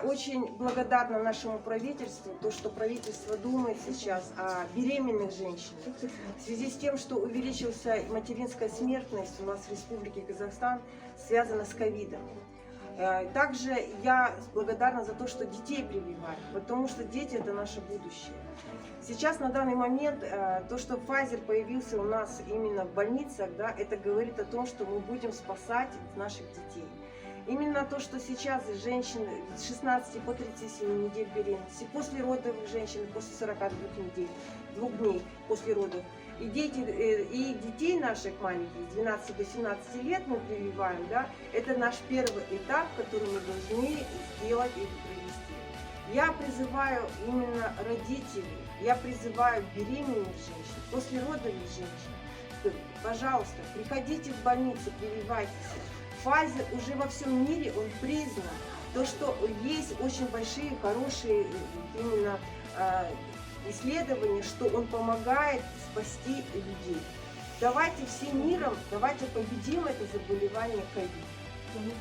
очень благодарна нашему правительству, то, что правительство думает сейчас о беременных женщинах. В связи с тем, что увеличилась материнская смертность у нас в Республике Казахстан, связана с ковидом. Также я благодарна за то, что детей прививают, потому что дети – это наше будущее. Сейчас, на данный момент, то, что Pfizer появился у нас именно в больницах, да, это говорит о том, что мы будем спасать наших детей. Именно то, что сейчас женщины с 16 по 37 недель беременности, после родовых женщин после 42 недель, 2 дней после родов, и детей наших маленьких, с 12 до 17 лет мы прививаем, да, это наш первый этап, который мы должны сделать и провести. Я призываю именно родителей, я призываю беременных женщин, послеродовых женщин, пожалуйста, приходите в больницу, прививайтесь. Pfizer уже во всем мире он признан, то, что есть очень большие, хорошие именно исследования, что он помогает спасти людей. Давайте всем миром, давайте победим это заболевание ковид.